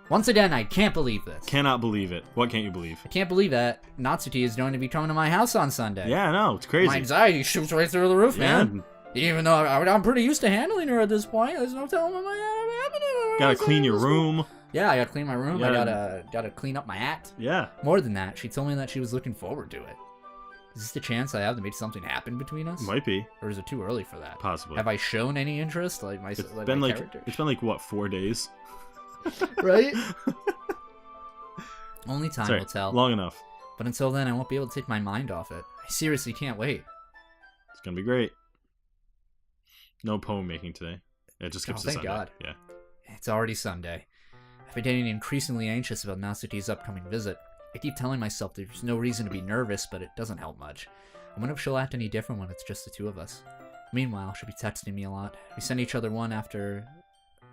Once again, I can't believe this. Cannot believe it. What can't you believe? I can't believe that Natsuki is going to be coming to my house on Sunday. Yeah, I know. It's crazy. My anxiety shoots right through the roof, man. Even though I'm pretty used to handling her at this point, there's no telling what might happen. Gotta clean your room. Yeah, I gotta clean my room. I gotta clean up my act. Yeah. More than that, she told me that she was looking forward to it. Is this the chance I have to make something happen between us? Might be. Or is it too early for that? Possibly. Have I shown any interest? It's been like what, 4 days? Right? Only time will tell. Long enough. But until then, I won't be able to take my mind off it. I seriously can't wait. It's gonna be great. No poem making today. It just skips to Sunday. Thank God. Yeah. It's already Sunday. I've been getting increasingly anxious about Natsuki's upcoming visit. I keep telling myself there's no reason to be nervous, but it doesn't help much. I wonder if she'll act any different when it's just the two of us. Meanwhile, she'll be texting me a lot. We send each other one after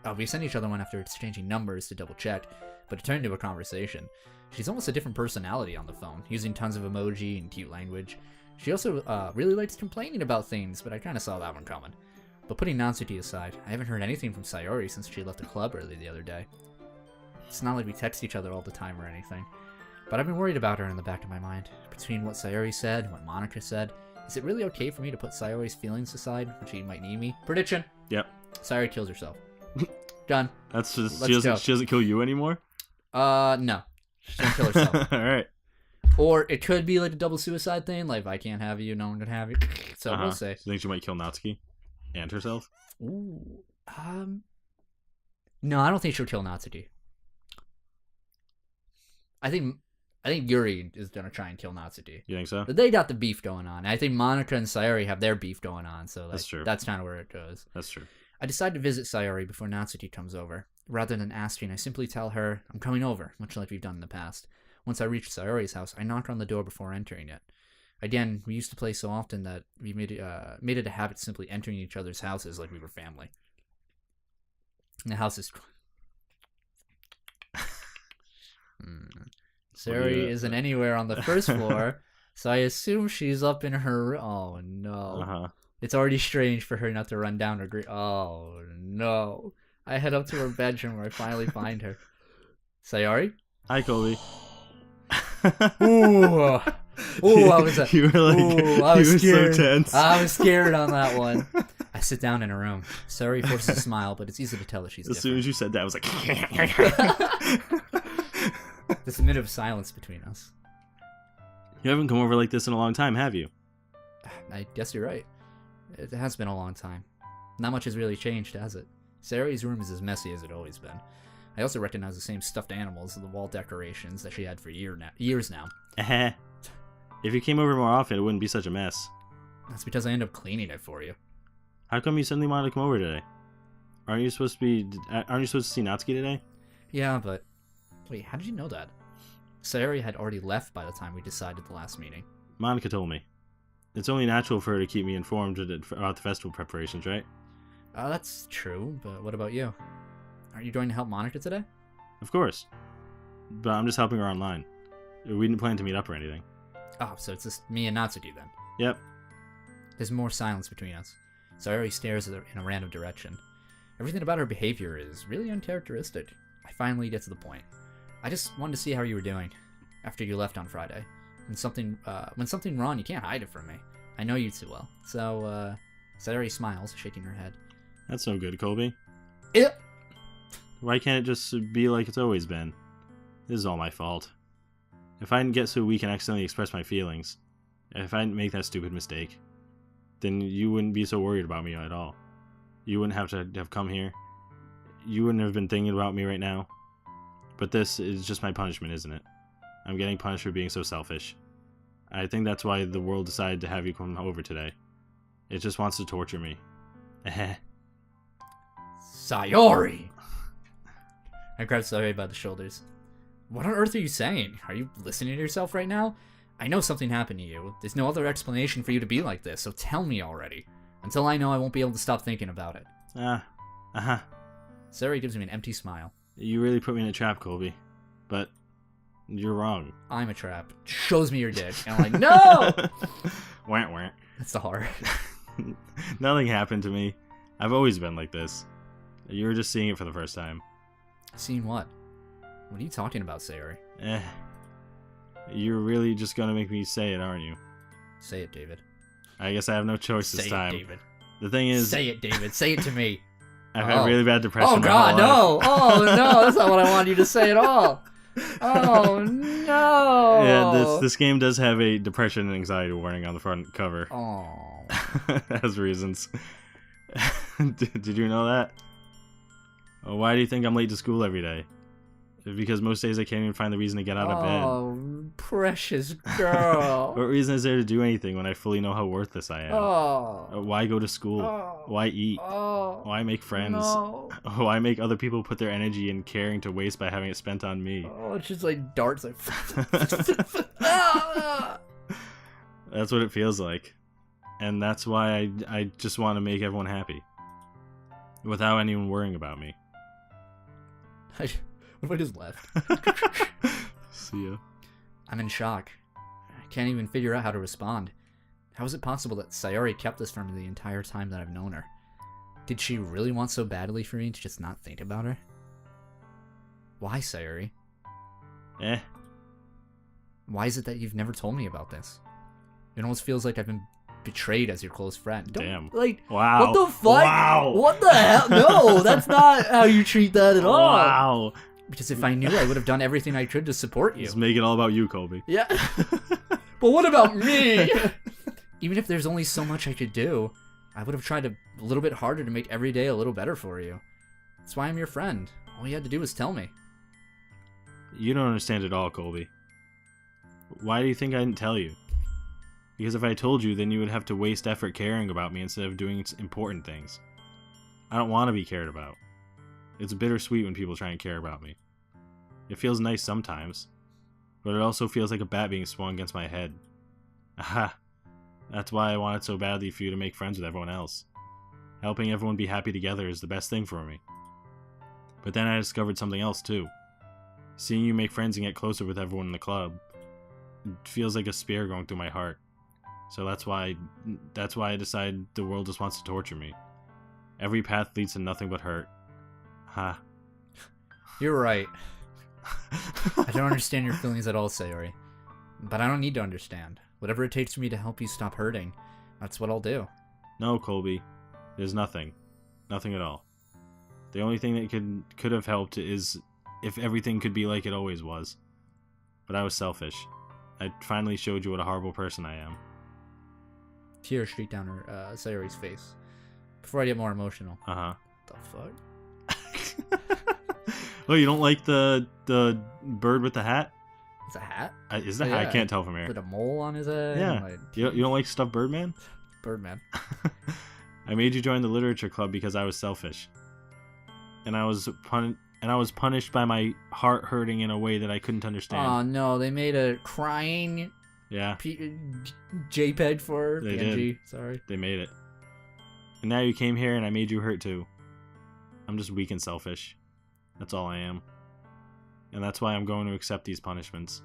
exchanging numbers to double check, but it turned into a conversation. She's almost a different personality on the phone, using tons of emoji and cute language. She also really likes complaining about things, but I kind of saw that one coming. But putting Natsuki aside, I haven't heard anything from Sayori since she left the club early the other day. It's not like we text each other all the time or anything, but I've been worried about her in the back of my mind. Between what Sayori said and what Monica said, is it really okay for me to put Sayori's feelings aside when she might need me? Prediction! Yep. Sayori kills herself. Done. That's just she doesn't kill you anymore? No. She doesn't kill herself. Alright. Or it could be like a double suicide thing, like if I can't have you, no one can have you. So we'll say. So you think she might kill Natsuki? And herself? Ooh. No, I don't think she'll kill Natsuki. I think Yuri is gonna try and kill Natsuki. You think so? But they got the beef going on. I think Monica and Sayori have their beef going on, so that's true. That's kind of where it goes. That's true. I decide to visit Sayori before Natsuki comes over. Rather than asking, I simply tell her I'm coming over, much like we've done in the past. Once I reach Sayori's house, I knock on the door before entering it. Again, we used to play so often that we made it a habit simply entering each other's houses like we were family. And the house is... Sayori isn't anywhere on the first floor, so I assume she's up in her... Oh, no. It's already strange for her not to run down her... Oh, no. I head up to her bedroom where I finally find her. Sayori? Hi, Colby. Ooh. Ooh, I was you were like, ooh, I was scared. So tense. I was scared on that one. I sit down in her room. Sayori forces a smile, but it's easy to tell that she's different. As soon as you said that, I was like... There's a minute of silence between us. You haven't come over like this in a long time, have you? I guess you're right. It has been a long time. Not much has really changed, has it? Sayori's room is as messy as it's always been. I also recognize the same stuffed animals and the wall decorations that she had for years now. If you came over more often, it wouldn't be such a mess. That's because I end up cleaning it for you. How come you suddenly wanted to come over today? Aren't you supposed to see Natsuki today? Yeah, but... Wait, how did you know that? Sayori had already left by the time we decided the last meeting. Monica told me. It's only natural for her to keep me informed about the festival preparations, right? That's true, but what about you? Aren't you going to help Monica today? Of course. But I'm just helping her online. We didn't plan to meet up or anything. Oh, so it's just me and Natsuki then? Yep. There's more silence between us. Sayori stares at her in a random direction. Everything about her behavior is really uncharacteristic. I finally get to the point. I just wanted to see how you were doing after you left on Friday. When something wrong, you can't hide it from me. I know you too well. So, Sayori smiles, shaking her head. That's no good, Colby. Yep. Why can't it just be like it's always been? This is all my fault. If I didn't get so weak and accidentally express my feelings, if I didn't make that stupid mistake, then you wouldn't be so worried about me at all. You wouldn't have to have come here. You wouldn't have been thinking about me right now. But this is just my punishment, isn't it? I'm getting punished for being so selfish. I think that's why the world decided to have you come over today. It just wants to torture me. Sayori! I grabbed Sayori by the shoulders. What on earth are you saying? Are you listening to yourself right now? I know something happened to you. There's no other explanation for you to be like this, so tell me already. Until I know, I won't be able to stop thinking about it. Sayori gives me an empty smile. You really put me in a trap, Colby. But you're wrong. I'm a trap. Shows me your dick. And I'm like, no! Wah. That's the heart. Nothing happened to me. I've always been like this. You were just seeing it for the first time. Seeing what? What are you talking about, Sayori? You're really just gonna make me say it, aren't you? Say it, David. I guess I have no choice this time. Say it, David. The thing is... Say it, David. Say it to me. I've had really bad depression. Oh, God, no. Oh, no. That's not what I wanted you to say at all. Oh, no. Yeah, this game does have a depression and anxiety warning on the front cover. Oh. Has reasons. Did you know that? Why do you think I'm late to school every day? Because most days I can't even find the reason to get out of bed. Oh, precious girl. What reason is there to do anything when I fully know how worthless I am? Oh. Why go to school? Oh. Why eat? Oh. Why make friends? No. Why make other people put their energy and caring to waste by having it spent on me? Oh, it's just like darts. Like. That's what it feels like. And that's why I just want to make everyone happy. Without anyone worrying about me. What if I just left? See ya. I'm in shock. I can't even figure out how to respond. How is it possible that Sayori kept this from me the entire time that I've known her? Did she really want so badly for me to just not think about her? Why, Sayori? Why is it that you've never told me about this? It almost feels like I've been betrayed as your close friend. Damn. Like, wow. what the fuck? Wow. What the hell? No, that's not how you treat that at all. Wow. Because if I knew, I would have done everything I could to support you. Just make it all about you, Colby. Yeah. But what about me? Even if there's only so much I could do, I would have tried a little bit harder to make every day a little better for you. That's why I'm your friend. All you had to do was tell me. You don't understand at all, Colby. Why do you think I didn't tell you? Because if I told you, then you would have to waste effort caring about me instead of doing important things. I don't want to be cared about. It's bittersweet when people try and care about me. It feels nice sometimes, but it also feels like a bat being swung against my head. Aha! That's why I wanted so badly for you to make friends with everyone else. Helping everyone be happy together is the best thing for me. But then I discovered something else too. Seeing you make friends and get closer with everyone in the club, it feels like a spear going through my heart. So that's why I decided the world just wants to torture me. Every path leads to nothing but hurt. Ha. You're right. I don't understand your feelings at all, Sayori. But I don't need to understand. Whatever it takes for me to help you stop hurting, that's what I'll do. No, Colby. There's nothing. Nothing at all. The only thing that could have helped is if everything could be like it always was. But I was selfish. I finally showed you what a horrible person I am. Tears streak down her Sayori's face. Before I get more emotional. Uh-huh. The fuck? Oh, you don't like the bird with the hat? It's a hat? Is that hat? Yeah. I can't tell from here. With a mole on his head? Yeah. Like, You don't like stuffed Birdman? Birdman. I made you join the literature club because I was selfish. And I was punished by my heart hurting in a way that I couldn't understand. Oh no, they made a crying Yeah. JPEG for her. They PNG, did. sorry. They made it. And now you came here and I made you hurt too. I'm just weak and selfish. That's all I am. And that's why I'm going to accept these punishments.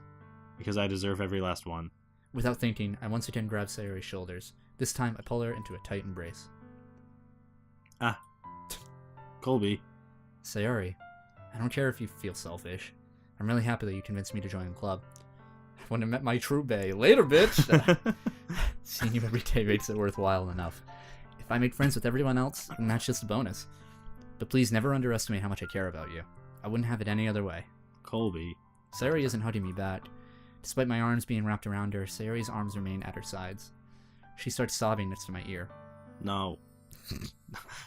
Because I deserve every last one. Without thinking, I once again grab Sayori's shoulders. This time, I pull her into a tight embrace. Ah. Colby. Sayori, I don't care if you feel selfish. I'm really happy that you convinced me to join the club. When I met my true bae. Later, bitch! Seeing you every day makes it worthwhile enough. If I make friends with everyone else, then that's just a bonus. But please never underestimate how much I care about you. I wouldn't have it any other way. Colby. Sayori isn't hugging me back. Despite my arms being wrapped around her, Sayori's arms remain at her sides. She starts sobbing next to my ear. No.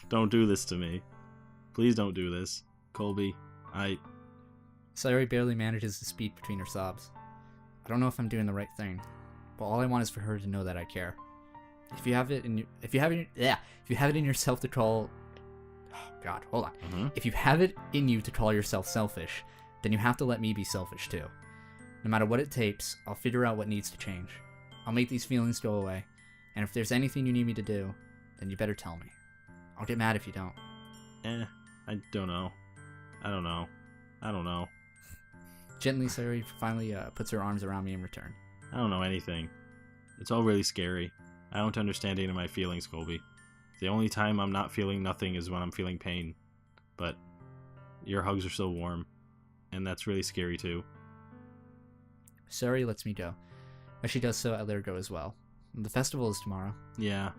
Don't do this to me. Please don't do this. Colby, Sayori barely manages to speak between her sobs. I don't know if I'm doing the right thing, but all I want is for her to know that I care. If you have it in yourself to call... Oh god, hold on. Mm-hmm. If you have it in you to call yourself selfish, then you have to let me be selfish too. No matter what it takes, I'll figure out what needs to change. I'll make these feelings go away, and if there's anything you need me to do, then you better tell me. I'll get mad if you don't. I don't know. I don't know. Gently, Sayori finally puts her arms around me in return. I don't know anything. It's all really scary. I don't understand any of my feelings, Colby. The only time I'm not feeling nothing is when I'm feeling pain. But your hugs are so warm. and that's really scary too. Sayori lets me go. As she does so, I let her go as well. The festival is tomorrow. Yeah.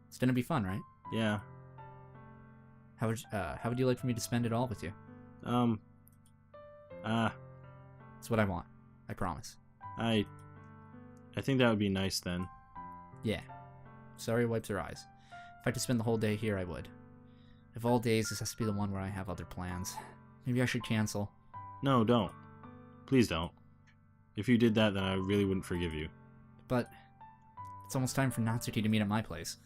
It's gonna be fun, right? Yeah. How would you like for me to spend it all with you? It's what I want. I promise. I think that would be nice then. Yeah. Sayori wipes her eyes. If I had to spend the whole day here, I would. Of all days, this has to be the one where I have other plans. Maybe I should cancel. No, don't. Please don't. If you did that, then I really wouldn't forgive you. But it's almost time for Natsuki to meet at my place.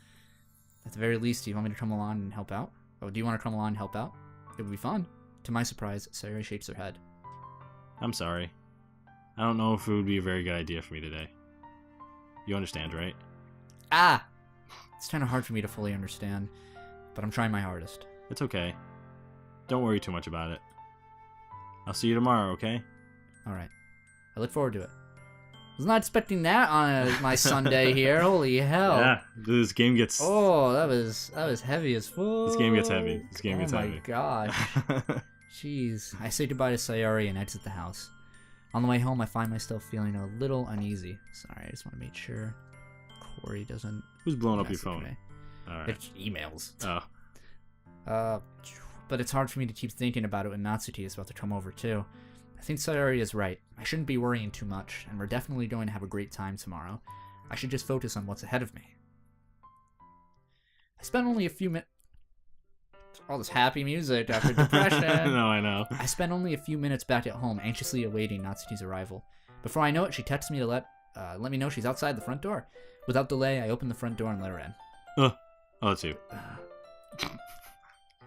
At the very least, do you want me to come along and help out? Oh, do you want to come along and help out? It would be fun. To my surprise, Sayori shakes her head. I'm sorry. I don't know if it would be a very good idea for me today. You understand, right? Ah! It's kind of hard for me to fully understand, but I'm trying my hardest. It's okay. Don't worry too much about it. I'll see you tomorrow, okay? Alright. I look forward to it. I was not expecting that on my Sunday here. Holy hell. Yeah, this game gets... Oh, that was heavy as fuck. This game gets heavy. This game gets heavy. Oh my gosh. Jeez. I say goodbye to Sayori and exit the house. On the way home, I find myself feeling a little uneasy. Sorry, I just want to make sure Corey doesn't... Who's blowing up your phone? Alright. It's emails. Oh. But it's hard for me to keep thinking about it when Natsuki is about to come over too. I think Sayori is right. I shouldn't be worrying too much, and we're definitely going to have a great time tomorrow. I should just focus on what's ahead of me. I spent only a few minutes... All this happy music after depression. No, I know. I spent only a few minutes back at home, anxiously awaiting Natsuki's arrival. Before I know it, she texts me to let me know she's outside the front door. Without delay, I open the front door and let her in. Oh, that's you.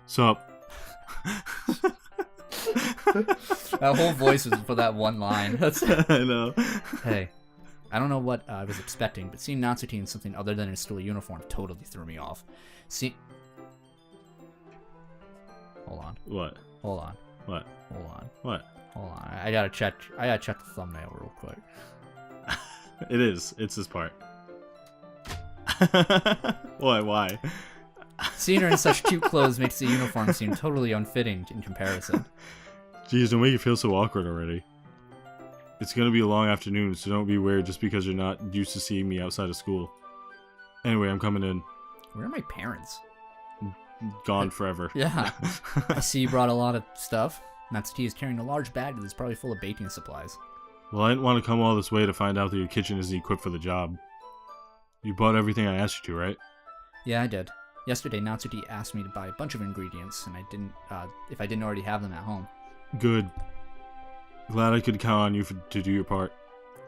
Sup? That whole voice was for that one line. I know. Hey, I don't know what I was expecting, but seeing Natsuki in something other than a school uniform totally threw me off. Hold on. What? Hold on. What? Hold on. What? Hold on. I gotta check the thumbnail real quick. It is. It's this part. What? Why? Seeing her in such cute clothes makes the uniform seem totally unfitting in comparison. Jeez, don't make it feel so awkward already. It's gonna be a long afternoon, so don't be weird just because you're not used to seeing me outside of school. Anyway, I'm coming in. Where are my parents? Gone forever. Yeah. I see you brought a lot of stuff. Natsuki is carrying a large bag that is probably full of baking supplies. Well, I didn't want to come all this way to find out that your kitchen isn't equipped for the job. You bought everything I asked you to, right? Yeah, I did. Yesterday, Natsuki asked me to buy a bunch of ingredients, and I didn't, if I didn't already have them at home. Good. Glad I could count on you to do your part.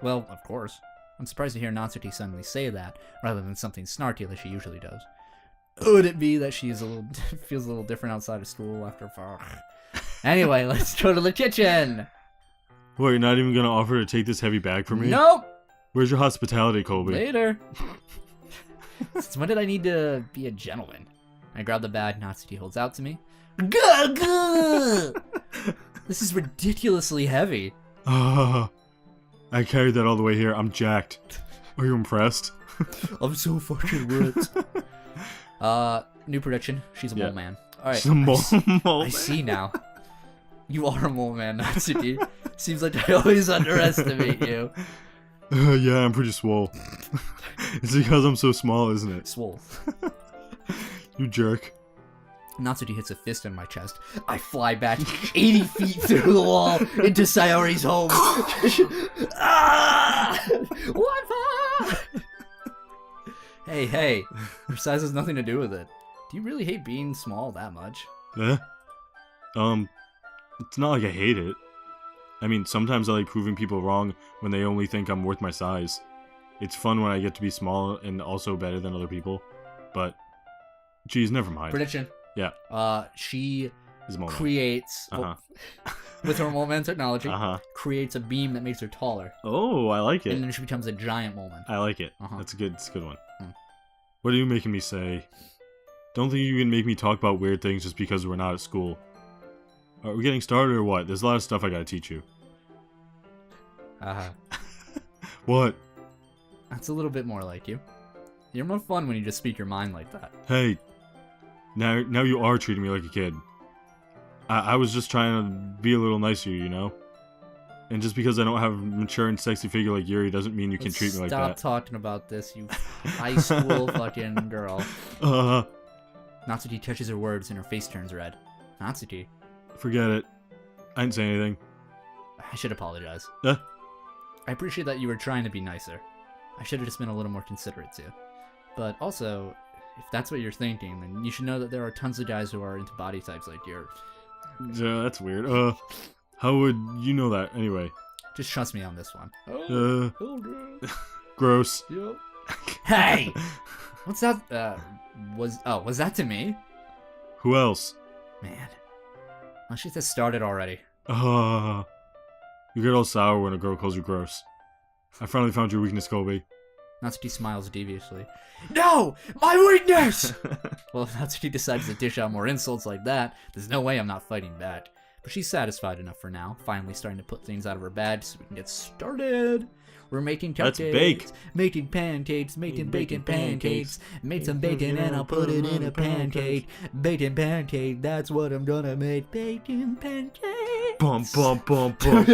Well, of course. I'm surprised to hear Natsuki suddenly say that, rather than something snarky that she usually does. Would it be that she's feels a little different outside of school after far? Anyway, let's go to the kitchen! What, you're not even gonna offer to take this heavy bag from me? Nope! Where's your hospitality, Colby? Later! Since when did I need to be a gentleman? I grab the bag Natsuki holds out to me. Gah! This is ridiculously heavy. I carried that all the way here. I'm jacked. Are you impressed? I'm so fucking ripped. New prediction. She's a mole man. Alright. She's a mole I see now. You are a mole man, Natsuki. Seems like I always underestimate you. Yeah, I'm pretty swole. It's because I'm so small, isn't it? Swole. You jerk. Natsuki hits a fist in my chest. I fly back 80 feet through the wall into Sayori's home. Ah! Wi-Fi! Hey, your size has nothing to do with it. Do you really hate being small that much? It's not like I hate it. I mean, sometimes I like proving people wrong when they only think I'm worth my size. It's fun when I get to be small and also better than other people. But, geez, never mind. Prediction. Yeah. She Moment. creates, with her mole man technology, creates a beam that makes her taller. Oh, I like it. And then she becomes a giant mole man. I like it. That's a good one. What are you making me say? Don't think you can make me talk about weird things just because we're not at school. Are we getting started or what? There's a lot of stuff I gotta teach you. What? That's a little bit more like you. You're more fun when you just speak your mind like that. Hey, now you are treating me like a kid. I was just trying to be a little nicer, you know? And just because I don't have a mature and sexy figure like Yuri doesn't mean you can treat me like that. Stop talking about this, you high school fucking girl. Natsuki touches her words and her face turns red. Natsuki. Forget it. I didn't say anything. I should apologize. I appreciate that you were trying to be nicer. I should have just been a little more considerate too. But also, if that's what you're thinking, then you should know that there are tons of guys who are into body types like yours. Yeah, that's weird. How would you know that anyway? Just trust me on this one. Gross. Yep. Hey! What's that? Was that to me? Who else? Man. My shit has started already. You get all sour when a girl calls you gross. I finally found your weakness, Colby. Natsuki smiles deviously. No! My weakness! Well, if Natsuki decides to dish out more insults like that, there's no way I'm not fighting back. But she's satisfied enough for now, finally starting to put things out of her bag so we can get started. We're making cupcakes. Let's bake. Making pancakes. Making bacon pancakes. Made some bacon and I'll put it in a pancake. Bacon pancake, that's what I'm gonna make. Bacon pancakes. Bum, bum, bum, bum.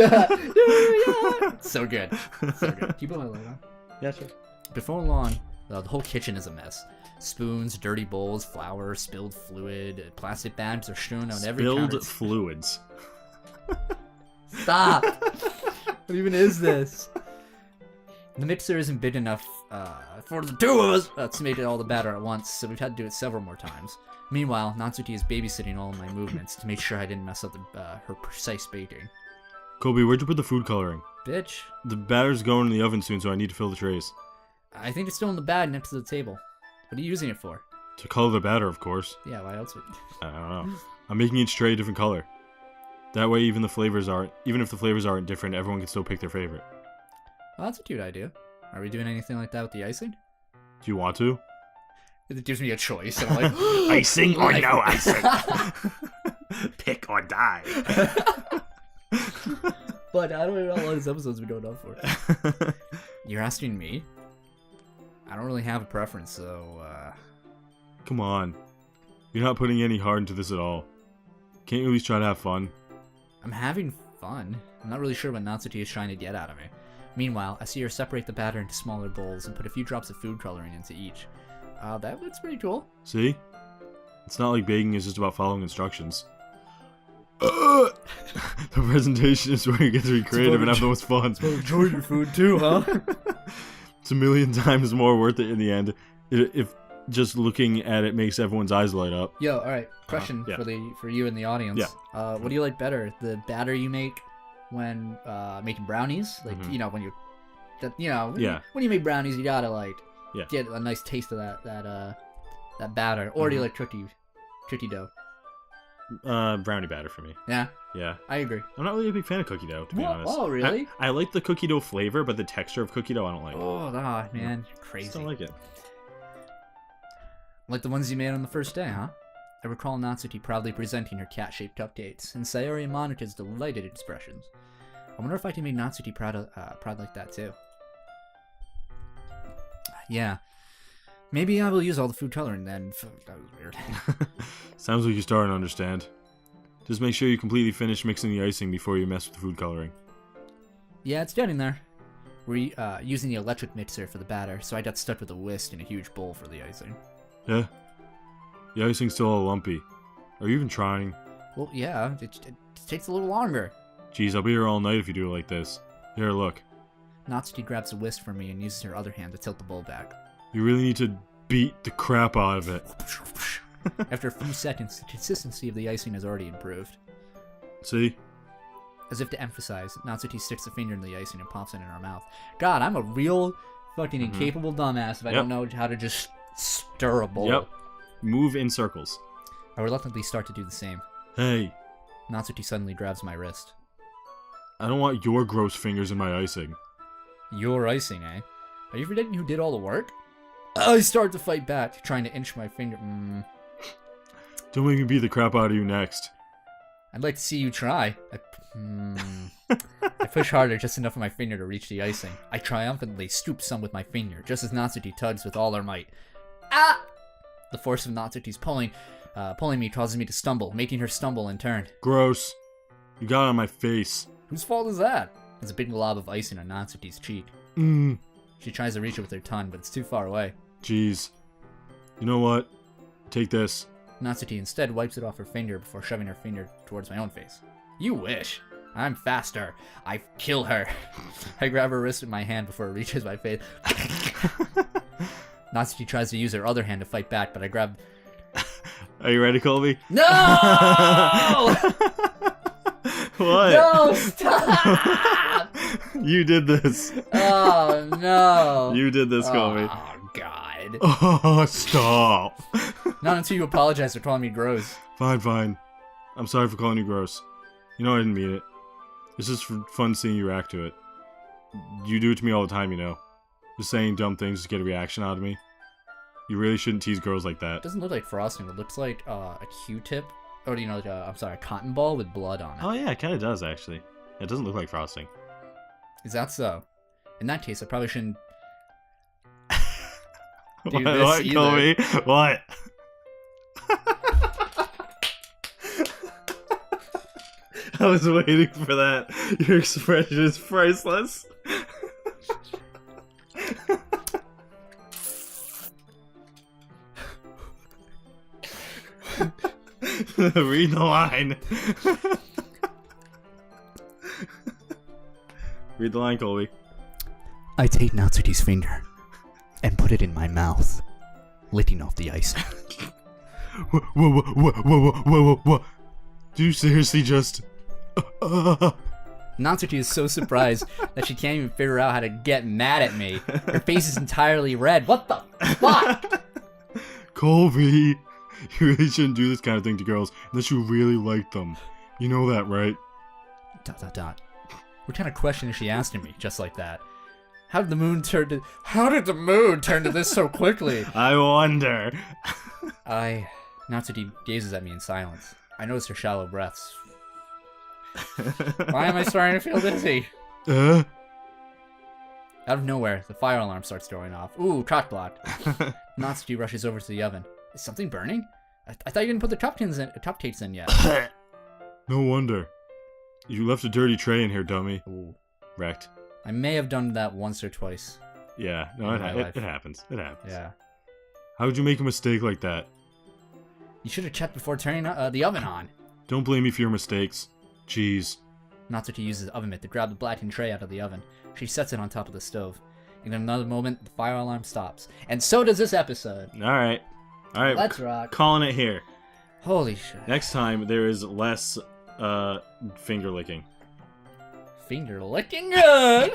So good. So good. Keep on my light on. Yeah, sure. Before long, the whole kitchen is a mess. Spoons, dirty bowls, flour, spilled fluid, plastic bags are strewn on every counter. Spilled fluids. Stop! What even is this? The mixer isn't big enough for the two of us to make it all the batter at once, so we've had to do it several more times. Meanwhile, Natsuki is babysitting all of my movements to make sure I didn't mess up her precise baking. Colby, where'd you put the food coloring? Bitch. The batter's going in the oven soon, so I need to fill the trays. I think it's still in the bag next to the table. What are you using it for? To color the batter, of course. Yeah, why else would... I don't know. I'm making each tray a different color. That way, even if the flavors aren't different, everyone can still pick their favorite. Well, that's a cute idea. Are we doing anything like that with the icing? Do you want to? It gives me a choice. I'm like, icing or no icing? Pick or die. But I don't even know how long this episode's been going on for. You're asking me? I don't really have a preference, so, Come on. You're not putting any heart into this at all. Can't you at least try to have fun? I'm having fun. I'm not really sure what Natsuki is trying to get out of me. Meanwhile, I see her separate the batter into smaller bowls and put a few drops of food coloring into each. That looks pretty cool. See? It's not like baking is just about following instructions. The presentation is where you get to be creative and have the most fun. It's about enjoying your food too, huh? It's a million times more worth it in the end if just looking at it makes everyone's eyes light up. Yo, alright, question for you and the audience. Yeah. What do you like better? The batter you make when making brownies? Like, you know, when you when you make brownies, you gotta get a nice taste of that batter. Or do you like cookie dough? Brownie batter for me. Yeah? Yeah. I agree. I'm not really a big fan of cookie dough, to be honest. Oh, really? I like the cookie dough flavor, but the texture of cookie dough I don't like. Oh, man. You're crazy. I don't like it. Like the ones you made on the first day, huh? I recall Natsuki proudly presenting her cat-shaped cupcakes, and Sayori and Monika's delighted expressions. I wonder if I can make Natsuki proud like that, too. Yeah. Maybe I will use all the food coloring then. That was weird. Sounds like you're starting to understand. Just make sure you completely finish mixing the icing before you mess with the food coloring. Yeah, it's getting there. We're using the electric mixer for the batter, so I got stuck with a whisk in a huge bowl for the icing. Yeah? The icing's still all lumpy. Are you even trying? Well, yeah. It takes a little longer. Jeez, I'll be here all night if you do it like this. Here, look. Natsuki grabs a whisk from me and uses her other hand to tilt the bowl back. You really need to beat the crap out of it. After a few seconds, the consistency of the icing has already improved. See? As if to emphasize, Natsuki sticks a finger in the icing and pops it in her mouth. God, I'm a real fucking incapable dumbass if I don't know how to just stir a bowl. Yep. Move in circles. I reluctantly start to do the same. Hey. Natsuki suddenly grabs my wrist. I don't want your gross fingers in my icing. Your icing, eh? Are you forgetting who did all the work? I start to fight back, trying to inch my finger. Don't make me beat the crap out of you next. I'd like to see you try. I push harder, just enough of my finger to reach the icing. I triumphantly scoop some with my finger, just as Natsuki tugs with all her might. Ah! The force of Natsuki's pulling Pulling me causes me to stumble, making her stumble in turn. Gross. You got it on my face. Whose fault is that? There's a big glob of icing on Natsuki's cheek. Mmm. She tries to reach it with her tongue, but it's too far away. Jeez. You know what? Take this. Natsuki instead wipes it off her finger before shoving her finger towards my own face. You wish. I'm faster. I kill her. I grab her wrist with my hand before it reaches my face. Natsuki tries to use her other hand to fight back, but I grab... Are you ready, Colby? No! What? No, stop! You did this. Oh, no. You did this, Colby. Oh, God. Oh, stop. Not until you apologize for calling me gross. Fine. I'm sorry for calling you gross. You know I didn't mean it. It's just fun seeing you react to it. You do it to me all the time, you know. Just saying dumb things to get a reaction out of me. You really shouldn't tease girls like that. It doesn't look like frosting. It looks like a Q-tip. Or, like a cotton ball with blood on it. Oh yeah, it kind of does, actually. It doesn't look like frosting. Is that so? In that case, I probably shouldn't do What, this Colby? What? I was waiting for that. Your expression is priceless. Read the line. Read the line, Colby. I take Natsuki's finger and put it in my mouth, licking off the icing. Whoa. Do you seriously just... Natsuki is so surprised that she can't even figure out how to get mad at me. Her face is entirely red. What the fuck? Colby, you really shouldn't do this kind of thing to girls unless you really like them. You know that, right? ... What kind of question is she asking me just like that? How did the moon turn to this so quickly? I wonder. Natsuki gazes at me in silence. I notice her shallow breaths. Why am I starting to feel dizzy? Out of nowhere, the fire alarm starts going off. Ooh, cock block. Natsuki rushes over to the oven. Is something burning? I thought you didn't put the cupcakes in yet. No wonder. You left a dirty tray in here, dummy. Ooh. Wrecked. I may have done that once or twice. Yeah, no, it happens. It happens. Yeah. How would you make a mistake like that? You should have checked before turning the oven on. Don't blame me for your mistakes. Jeez. Natsuki uses the oven mitt to grab the blackened tray out of the oven. She sets it on top of the stove. In another moment, the fire alarm stops. And so does this episode. Alright. Let's rock. Calling it here. Holy shit. Next time, there is less finger licking. Finger licking good!